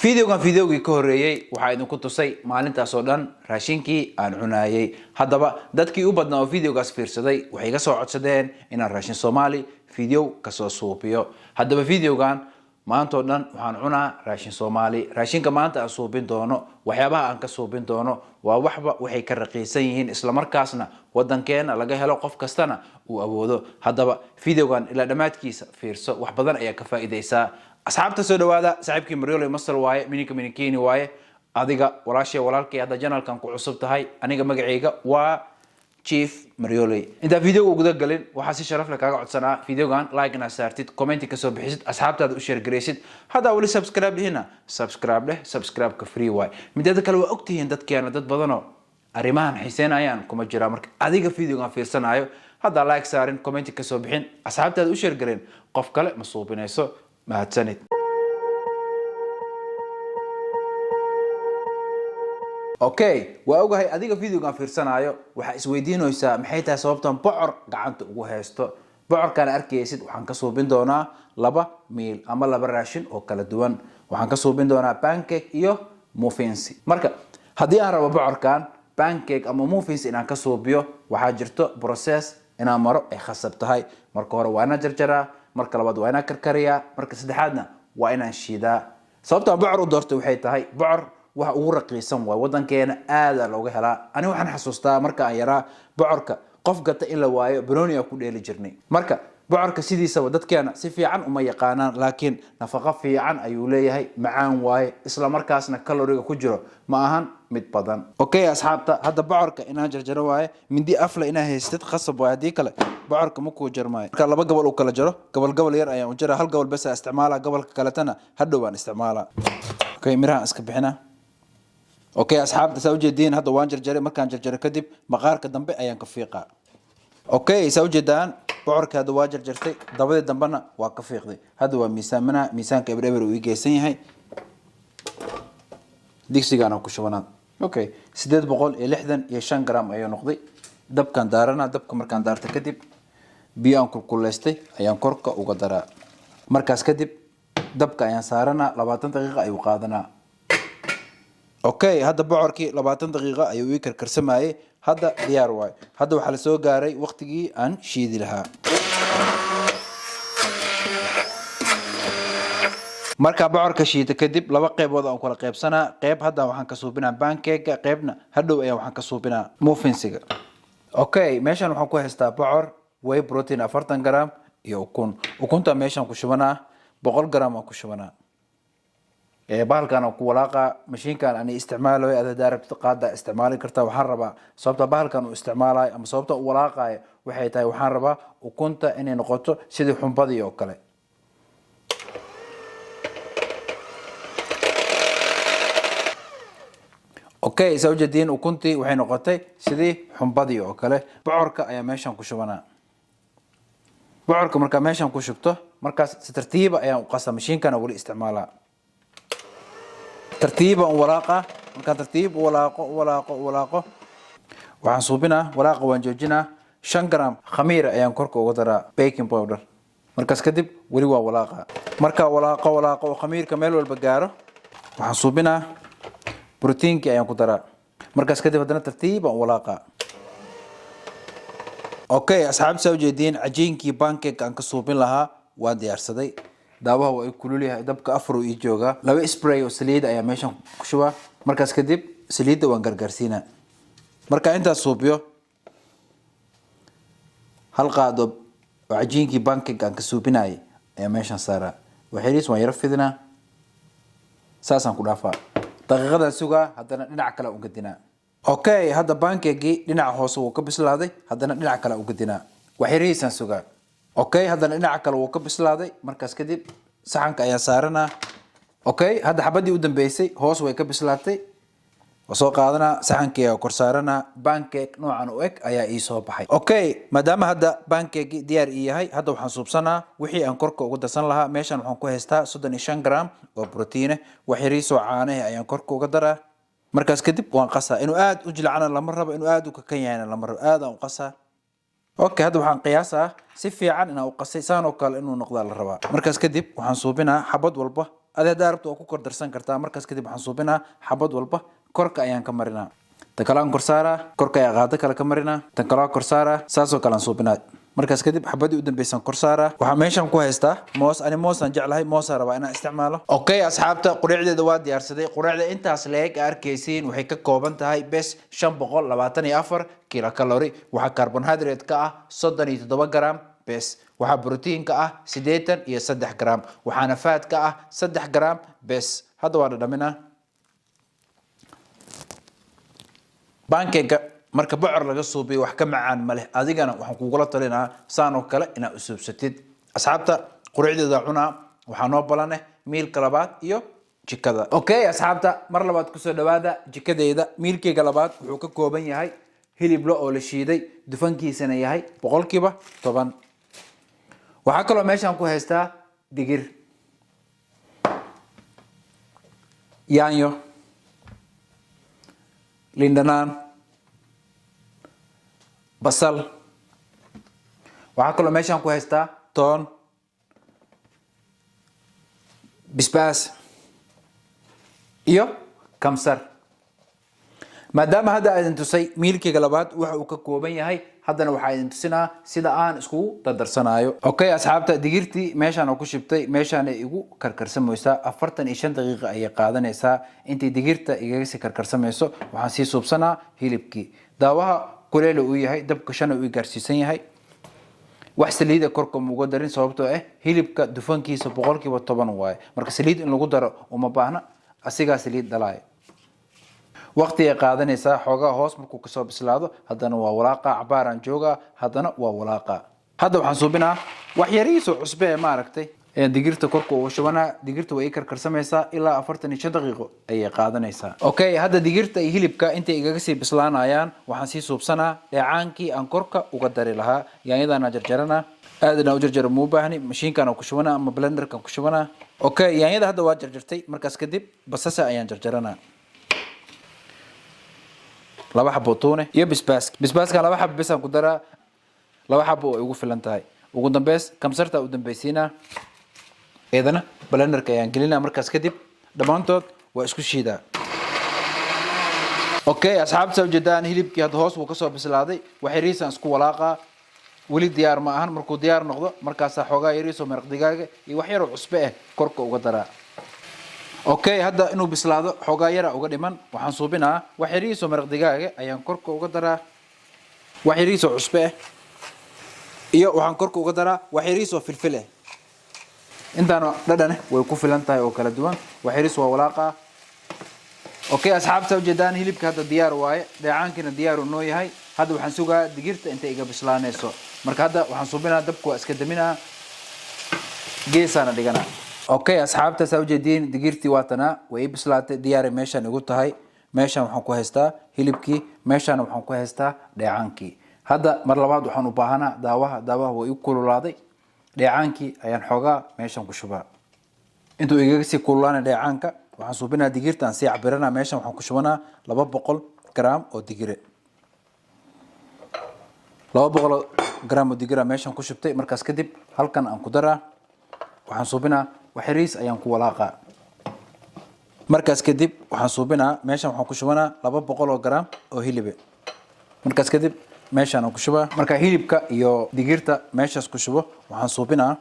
fiidiyoogii ka horeeyay waxa idinku tusay maalintaas oo dhan raashinkii aan cunaayay. Haddaba dadkii u badnaa oo fiidiyoogaas fiirsaday waxay iga soo codsadeen inaan raashin Soomaali fiidiyoo ka soo suubiyo. Haddaba fiidiyoogan maanta oo dhan waxaan cunaa raashin Soomaali. Raashinka maanta aan suubin doono waxyaabaha aan ka suubin doono waa waxba waxay ka raqiisan yihiin isla markaasna wadankeena laga helo qof kastana uu awoodo. Haddaba fiidiyoogan ila dhamaadkiisa fiirso wax badan ayaa ka faa'iideysaa. asxaabta soo dhawaada saaxiibkii Maryole Masal waaye minikini waaye adiga walaashay walaalkay hadda channelkan ku cusub tahay aniga magacayga waa Chief Maryole. inta fiidiyooga ugu galin waxa si sharaf leh kaaga codsanaa fiidiyoogan like na saartid comment ka soo bixisid asxaabtaada u share gareysid hadda wali subscribe lehna subscribe ka free waaye. mideeda kale waa ogtihiin dadkeena dad badan arrimahan xiiseynayaan kuma jira marka adiga fiidiyoogan fiirsanayo hadda like saarin comment ka soo bixin asxaabtaada u share gareyn qof kale ma suubinayso mahadsanid. waa ogahay adiga fiidiyoogan fiirsanayo waxa isweydiinaysaa maxay tahay sababtan bocor gacanta ugu haysto. bocorkan arkaysid waxaan ka suubin doonaa laba meal ama laba raashin oo kala duwan. waxaan ka suubin doonaa pancake iyo muffins. marka haddii aan rabo bocorkan pancake ama muffins inaan ka suubiyo waxaa jirto process inaan maro ay khasab tahay. marka hore waa inaan jarjaraa, marka labaad waa inaan karkariyaa, marka saddexaadna waa inaan shiidaa. sababta bocor u doortay waxay tahay bocor waxa ugu raqiisan waa wadankeena aad looga helaa. ani waxaan xasuustaa marka aan yaraa bocorka qof gata in la waayo brownie ku dheeli jirnay. marka bocorka sidiisaba dadkeena si fiican uma yaqaanaan laakiin nafaqo fiican ayuu leeyahay, macaan waaye isla markaasna kaloriga ku jiro ma ahan mid badan. asxaabta hadda bocorka inaan jarjaro waaye mindi afla inaa haystid qasab waa hadii kale bocorka ma ku jarmaayo. marka laba gobol u kala jaro gobol yar ayaan u jaraa, hal gobol bas isticmaala gobolka kaletana hadhow waan isticmaala. miraha iska bixina. asxaabta saa ujeediin hadda waan jarjaray, markaan jarjaro kadib maqaarka dambe ayaan ka fiiqaa. saa ujeedaan bocorka hadda waa jarjartay dabadii dambena waa ka fiiqday. hadda waa miisaanka eber uu geysan yahay. digsigaan aan ku shubanaa. 865 gram ayuu noqday. dabkan daarana, dabka markaan daarto kadib biyo aan kulkuleystay ayaan korka uga daraa. markaas kadib dabka ayaan saarana 20 daqiiqo ayuu qaadanaa. hadda bocorkii 20 daqiiqo ayuu ii karkarsamayay. hadda diyaar waay. hadda waxa la soo gaaray waqtigii aan shiidi lahaa. marka bocorka shiita kadib laba qaybood aan kala qaybsanaa. qayb hadda waxaan ka suubinaa pancake, qaybna hadhow ayaa waxaan ka suubinaa muffinsiga. meeshan waxaan ku haystaa bocor, whey protein 40 gram iyo ukun. ukunta meeshan ku shubanaa 100 gram aan ku shubanaa. bahalkan aan ku walaaqa mashiinkan aan isticmaalayo aad daarabta qaada isticmaali kartaa. waxaan rabaa sababta bahalkan uu isticmaalayo ama sababta uu walaaqayo waxay tahay waxaan rabaa ukunta inay noqoto sidii xumbadii oo kale. saa ujeediin ukuntii waxay noqotay sidii xumbadii oo kale. bocorka ayaa meeshan ku shubanaa. bocorka markaa meeshan ku shubto markaas si tartiib ayaan u qasaa. mashiinkan wali isticmaalaa tartiiba walaaqa. markaan tartiib walaaqo waxaan suubinaa walaaqa waan joojinaa. 5 gram khamiir ayaan korka uga daraa baking powder. markaas kadib wali waa walaaqa. marka walaaqo oo khamiirka meel walba gaaro waxaan suubinaa proteinki ayaan ku daraa. markaas kadib haddana tartiib walaaqa. asxaabta saa ujeediin cajiinkii pancake aan ka suubin lahaa waan diyaarsaday. daawaha waa kulul yahay, dabka afar ii jooga. laba spray oo saliid ayaa meeshan ku shubaa. markaas kadib saliidda waan gargaarsiinaa. marka intaas suubiyo hal qaado oo cajiinkii pancake aan ka suubinayay ayaa meeshan saaraa. waxayris waan yara fidinaa. saasaan ku dhaafaa. daqiiqadan sugaa haddana dhinac kale u gadinaa. hadda pancake dhinaca hoose wuu ka bislaaday haddana dhinac kale u gadinaa. waxayrisaan sugaa. haddana dhinaca kale wuu ka bislaaday. markaas kadib saxanka ayaa saaranaa. hadda xabadii u dambeysay hoos way ka bislaatay. waa soo qaadanaa saxankii ayaa kor saaranaa. pancake noocan u eg ayaa ii soo baxay. maadaama hadda pancake diyaar ii yahay hadda waxaan suubsanaa wixii aan korka uga darsan lahaa. meeshan waxaan ku haystaa 35 gram oo protein. waxyariisoo caanaha ayaan korka uga daraa. markaas kadib waan qasaa. inuu aad u jilcana lama rabo, inuu aad u kakan yahayna lama rabo. aad aan u qasaa. هذا waxaan qiyaasaa si fiican inaan u qasay saan oo kale inuu noqdo la rabaa. markaas kadib waxaan suubinaa xabad walba adee daarabta oo ku kor darsan kartaa. Markaas kadib waxaan suubinaa xabad walba korka ayaan ka marinaa. tan kale aan kor saaraa, korka ayaa qaado kale ka marinaa, tan kale aan kor saaraa, saasoo kale aan suubinaa. markaas kadib xabadii u dambaysan kor saaraa. waxaa meeshan ku haystaa moos, ani moosaan jeclahay, moosaan rabaa inaan isticmaalo. Okay asxaabta, quraacdeeda waa diyaarsaday. quraacda intaas leeg arkaysiin waxay ka kooban tahay bes 524 kilokalori. waxaa carbohydrate ka ah 37 gram bes. waxaa protein ka ah 83 gram. waxaana fat ka ah 3 gram bes. hadda waa dhadhaminaa. pancake marka bocor laga suubiyo wax ka macaan ma leh. adigana waxaan kugula talinaa saan oo kale inaad u suubsatid. asxaabta quraacdeeda cunaa. waxaa noo balan miilka labaad iyo jikada. Okay asxaabta, mar labaad kusoo dhawaada jikadeeda. miilkayga labaad wuxuu ka kooban yahay hilib lo oo la shiiday, dufankiisana yahay 10%. waxaa kaloo meeshaan ku haystaa digir, yaanyo, lindanaan, basal. waxaa kaloo meeshaan ku haystaa toon, bisbaas iyo kamsar. maadaama hadda idin tusay miilkayga labaad waxa uu ka kooban yahay, haddana waxaa idin tusinaa sida aan iskugu dardarsanayo. Okay asxaabta, digirtii meeshaan oo ku shibtay, meeshaan ay igu karkarsamaysaa 45 daqiiqo ayay qaadanaysaa. intii digirta igaga sii karkarsamayso waxaan sii suubsanaa hilibkii. daawaha kuleel uu yahay, dabka shan uu gaarsiisan yahay. wax saliid korka uga darin sababtoo hilibka dufankiisa 10% waaye. marka saliid in lagu daro uma baahna, asigaa saliid dhalaayo. waqti ay qaadanaysaa xoogaa hoos markuu kasoo bislaado. haddana waa walaaqa, cabaaraan joogaa, haddana waa walaaqa. hadda waxaan suubinaa wax yariiso cusbe ee maaragtay digirta korka uga shubanaa. digirta way karkarsamaysaa ilaa 45 daqiiqo ayay qaadanaysaa. Okay, hadda digirta iyo hilibka intay igaga sii bislaanayaan waxaan sii suubsanaa dheecaankii aan korka uga dari lahaa. yaanyadana jarjaranaa, aadna u jarjaro muu baahni, mashiinkaan ku shubanaa ama blenderkan ku shubanaa. Okay, yaanyada hadda waa jarjartay. markaas kadib basasha ayaan jarjaranaa. 2 xabo tuune iyo bisbaas. bisbaaskan 2 xabo bes aan ku daraa, 2 xabo oo ugu filan tahay. ugu dambeys kamsarta u dambaysiinaa, eedana blenderka ayaan gelinaa. markaas kadib dhammaantood waa isku shiidaa. Okay asxaabta, ujeedaan hilibkii hadda hoos wuu kasoo bislaaday. wax yariisaan isku walaaqaa. weli diyaar ma ahan. markuu diyaar noqdo markaasaa xoogaa yariisoo maraq digaaga iyo wax yaroo cusbe korka uga daraa. Okay, hadda inuu bislaado xoogaa yara uga dhiman. waxaan suubinaa wax yariisoo maraq digaaga ayaan korka uga daraa, wax yariisoo cusbe iyo waxaan korka uga daraa wax yariisoo filfil intaana dhadhan way ku filan tahay oo kala duwan. wax yariis waa walaaqa. Okay asxaabta, ujeedaan hilibka hadda diyaar waaye, dheecaankina diyaar uu noo yahay. hadda waxaan sugaa digirta intay iga bislaanayso. marka hadda waxaan suubinaa, dabka waa iska daminaa, geesaana dhiganaa. Okay asxaabta, saa ujeediin digirtii waatanaa way bislaatay, diyaaray meeshaan igu tahay. meeshaan waxaan ku haystaa hilibkii, meeshaan waxaan ku haystaa dheecaankii. hadda mar labaad waxaan u baahanaa daawaha way igu kululaaday. dheecaankii ayaan xoogaa meeshaan ku shubaa. intuu igaga sii kululaana dheecaanka waxaan suubinaa digirta aan sii cabiranaa. meeshaan waxaan ku shubanaa 200 gram oo digire. 200 gram oo digire meeshaan ku shubtay. markaas kadib halkan aan ku daraa, waxaan suubinaa wax yariis ayaan ku walaaqaa. markaas kadib waxaan suubinaa, meeshaan waxaan ku shubanaa 200 gram oo hilibe. markaas kadib meeshaan aan ku shubaa. marka hilibka iyo digirta meeshaas ku shubo waxaan suubinaa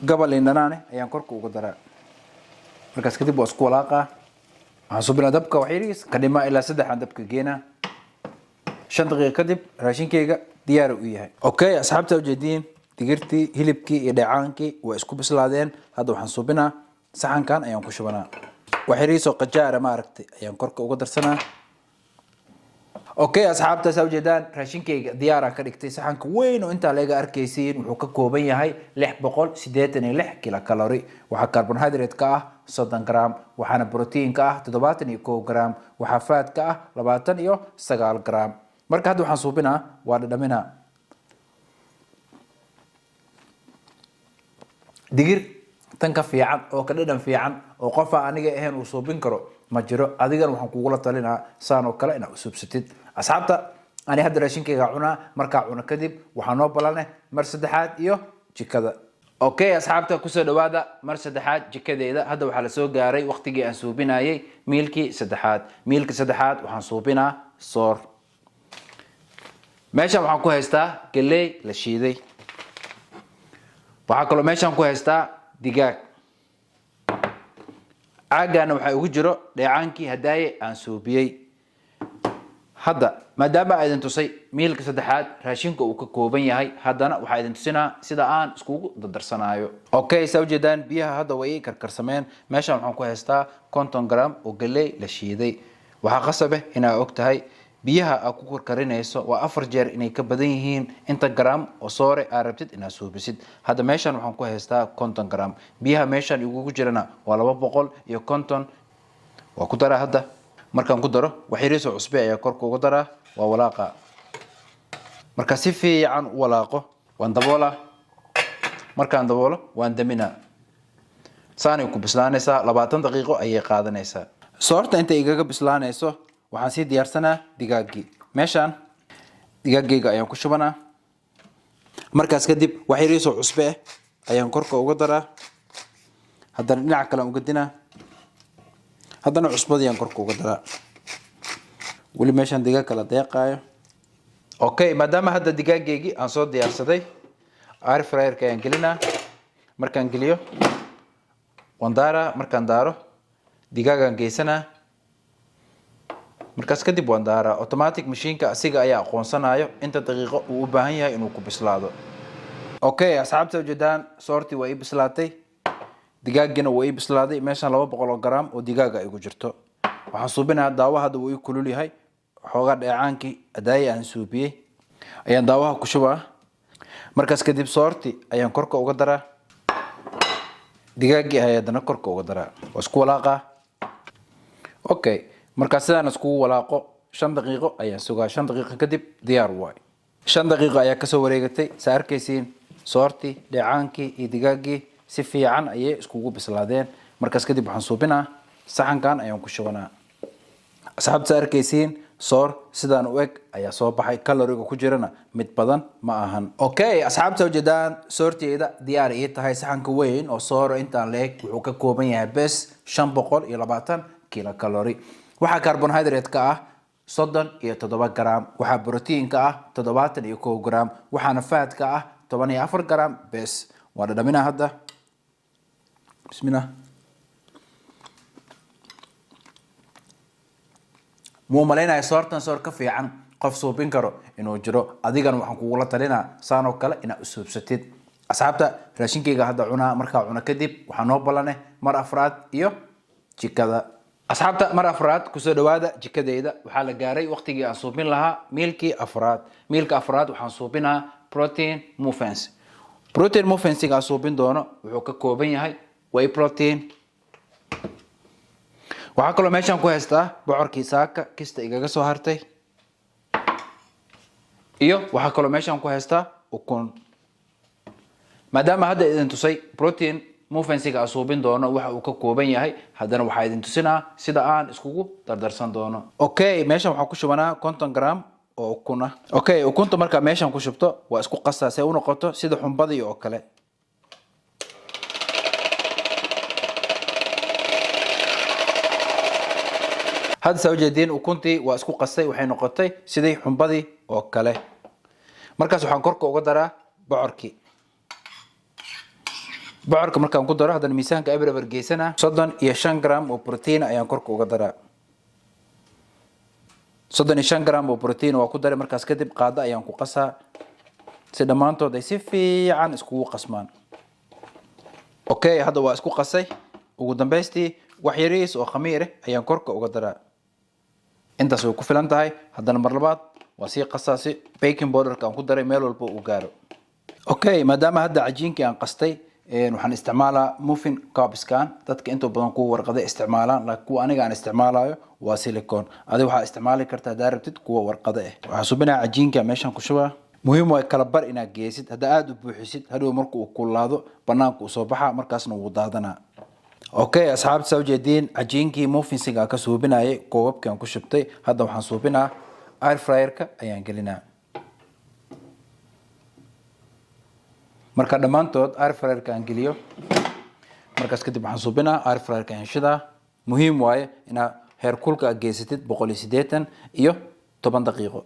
gabal indhanaan ayaan korka uga daraa. markaas kadib waa isku walaaqaa. waxaan suubinaa dabka wax yariis ka dhimaa ilaa 3 aan dabka geenaa. 5 daqiiqo kadib raashinkayga diyaar u yahay. Okay asxaabta, ujeediin digirtii, hilibkii iyo dheecaankii waa isku bislaadeen. hadda waxaan suubinaa saxankan ayaan ku shubanaa. wax yariisoo qajaara maaragtay ayaan korka uga darsanaa. Okay asxaabta, saa ujeedaan raashinkayga diyaar ka dhigtay. saxanka weyn oo intaa laga arkaysiin wuxuu ka kooban yahay 686 kilokalori. waxaa carbohydrate ka ah 30 gram. waxaana protein ka ah 71 gram. waxaa fat ka ah 29 gram. marka hadda waxaan suubinaa, waa dhadhaminaa. digir tan ka fiican oo ka dhadhan fiican oo qofa aniga ahayn uu suubin karo ma jiro. adigana waxaan kugula talinaa saan oo kale inaad u suubsatid. asxaabta, ani hadda raashinkayga cunaa. markaa cuno kadib waxaa noo balaneh mar saddexaad iyo jikada. اوكي اصحابتا kusoo dhawaada mar saddexaad jikadeeda hadda waxa la soo gaaray waqtigii aan suubinayay meelkii saddexaad waxaan suubinaa soor meesha waxaan ku haystaa galey la shiiday waxa kale meeshan ku haystaa digaag caagana waxa ugu jiro dheecaankii hadaaye aan suubiyay hadda maadaama ay tusay meelka saddexaad raashinka uu ka kooban yahay haddana waxa ay tusinaa sida aan iskugu dardarsanaayo okay soo jeedaan biyaha hadda way karkarsameen meeshan waxaan ku haystaa 50 gram oo galey la shiiday waxa qasab ah inaa og tahay biyaha aad ku karkarinayso waa 4 jeer inay ka badan yihiin inta gram oo soore aad rabtid inaad suubisid hadda meeshan waxaan ku haystaa 50 gram biyaha meeshan ugu jirana waa 250 waa ku dara hadda markaan ku daro waxiiriso cusbe ayaa korka ugu dara waa walaaqa marka si fiican u walaaqo waan daboola markaan daboolo waan damina saani ku bislaanaysa 20 daqiiqo ayay qaadanaysaa soorta inta igaga bislaanayso waxaan si diyaarsanaa digaagii meeshan digaagayga ayaan ku shubanaa markaas kadib waxiiriso cusbe ayaan korka ugu dara haddana dhinaca kale uga dinaa haddana cusbadii aan korka uga daraa wali meeshan digaag kala deeqaayo okay maadaama hadda digaageygii aan soo diyaarsaday air fryer ka ayaan gelinaa markaan geliyo waan daaraa markaan daaro digaagaan geysanaa markaas kadib waan daaraa automatic machine-ka asiga ayaa aqoonsanayo inta daqiiqo uu u baahan yahay inuu ku bislaado okay asxaabta ujeedaan soortii way bislaatay digaagina way bislaaday meeshan 200 gram oo digaaga ay ku jirto waxaan suubinaa daawo hadda uu kulul yahay xooga dheecaankii adaay aan suubiyay ayaan daawaha ku shubaa markaas kadib soorti ayaan korka uga daraa digaagii ayaan korka uga daraa isku walaaqa okay markaas sidaan isku walaaqo 5 daqiiqo ayaan sugaa 5 daqiiqo kadib diyaar waay 5 daqiiqo ayaa ka soo wareegatay saarkaysiin soorti dheecaankii iyo digaagii si fiican ayay iskugu bislaadeen markaas kadib waxaan suubinaa saxankan ayaan ku shubanaa asxaabta arkaysiin soor sidaan u eg ayaa soo baxay kaloriga ku jirana mid badan ma ahan okay asxaabta ujeedaan soorteeda diyaar ay tahay saxanka weyn oo soor intaan leeg wuxuu ka kooban yahay bes 520 kilocalorie waxa carbohydrate ka ah 37 gram waxa protein ka ah 71 gram waxana fat ka ah 14 gram bes waa dhadhaminaa hadda بسم الله مو مالينا صورتنا صور كفي عن قف صوبين كرو إنه جرو أديكان وحن كولا تلينا سانو كلا إنه أسوب ستيد أصحابتا راشين كيغا هذا عنا مركا عنا كدب وحنوب بلانه مر أفراد إيو جيكادا أصحابتا مر أفراد كسو دوادا جيكادا إيدا وحالا قاري وقتي أصوبين لها ميلكي أفراد وحن صوبينها بروتين موفنس بروتين موفنس كا صوبين دونو وحوكا كوبين هاي واي بروتين waxaa kaloo meeshan ku haystaa bocorkii saaka kista igaga soo hartay iyo waxaa kaloo meeshan ku haystaa ukun maadaama hadda idin tusay protein movement-ga asuubin doono waxa uu ka kooban yahay haddana waxa idin tusinaa sida aan iskugu dardarsan doono okay meeshan waxaan ku shubanaa 50 gram oo ukun ah okay ukunta marka meeshan ku shubto waa isku qasaa si ay u noqoto sida xumbadii oo kale هذا سوجدين وكنتي واسكو قصي وحين نقطي سيدي حنبضي وكله مركز وحن كركو وقدره بعركي مركز وقدره هذا الميزان كابره برجيسنا صدن يا 5 جرام وبروتين ايان كركو وقدره صدن 5 جرام وبروتين وقدره مركز كدب قاده ايان كو قسا سدمانتو داي سي فيعان اسكو قسمان اوكي هذا وا اسكو قسي ugu dambeystii wax yariis oo khamiir ah ayaan korka uga daraa intaas way ku filan tahay haddana mar labaad waa si qasaasi baking powder-ka aan ku daray meel walba uu gaaro okay maadaama hadda cajiinkii aan qastay waxaan isticmaalaa muffin cups-kan dadka inta badan ku warqada isticmaalaan laakiin kuwa aniga aan isticmaalayo waa silicone adiga waxaa isticmaali kartaa daarabtid kuwa warqada ah waxaa subinaa cajiinka meeshan ku shubaa muhiim waa kala bar inaad geesid hadda aad u buuxisid hadhow markuu uu kulaado banaanka uu soo baxa markaasna wuu daadanaa اوكي اصحاب سوجدين عجينكي موفينسيغا كسوبيناي كوبكان ku shubtay hadda waxaan suubinaa air fryer ka ayaan gelinaa marka dhamaantood air fryer-ka aan geliyo markaas kadib waxaan suubinaa air fryer-ka aan shidaa muhiim waaye inaad heerkulka aad geysatid 180 iyo 10 daqiiqo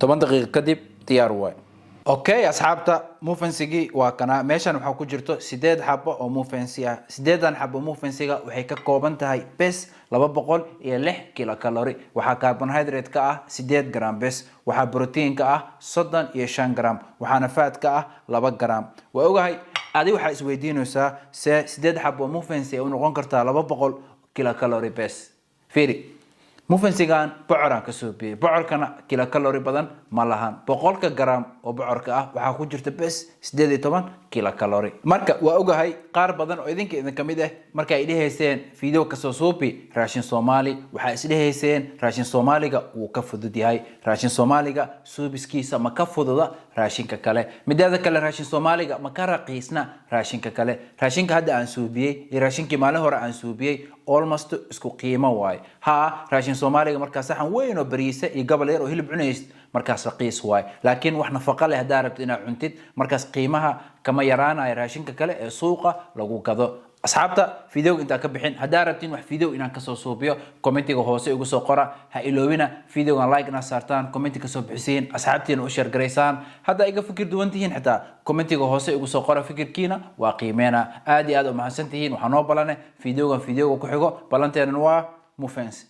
10 daqiiqo kadib diyaar waaye okay asxaabta muffensigi waa kana meeshan waxa ku jirto 8 xabo oo muffensi ah 8 xabo muffensiga waxay ka kooban tahay bes 206 kilocalorie waxa carbohydrate ka ah 8 gram bes waxa protein ka ah 35 gram waxana fat ka ah 2 gram waa ogahay adi waxa isweydiinaysaa 8 xabo muffensi oo noqon karta 200 kilocalorie bes fiiri muffensigan bocoraan ka soo biyay bocorkana kilocalorie badan ma lahan 100 gram oo bocorka ah waxa ku jirta bes 18 kilocalorie marka waa ogahay qaar badan oo idin kamid ah marka ay dhahayseen video ka soo suubi raashin Soomaali waxa is dhahayseen raashin Soomaaliga uu ka fudud yahay raashin Soomaaliga suubiskiisa ma ka fududa raashinka kale midaada kale raashin Soomaaliga ma ka raqiisna raashinka kale raashinka hadda aan suubiyay iyo raashinkii maalin hore aan suubiyay almost isku qiimo waay ha raashin Soomaaliga marka saxan weyn oo bariisa iyo gabal yar oo hilib cunayst markaas raqiis waay laakiin wax nafaqo leh hadaa rabtid inaad cuntid markaas qiimaha kama yaraanayo raashinka kale ee suuqa lagu gado asxaabta video inta ka bixin hadaa rabtiin wax video inaan ka soo suubiyo commentiga hoose ugu soo qora ha iloobina videogan like na saartaan commentiga soo bixisiin asxaabtiina u share gareysaan hadaa iga fikir duwan tihiin xitaa commentiga hoose ugu soo qora fikirkiina waa qiimeena aad iyo aad u mahadsantihiin waxaan noo balane videogan ku xigo balanteena waa muffens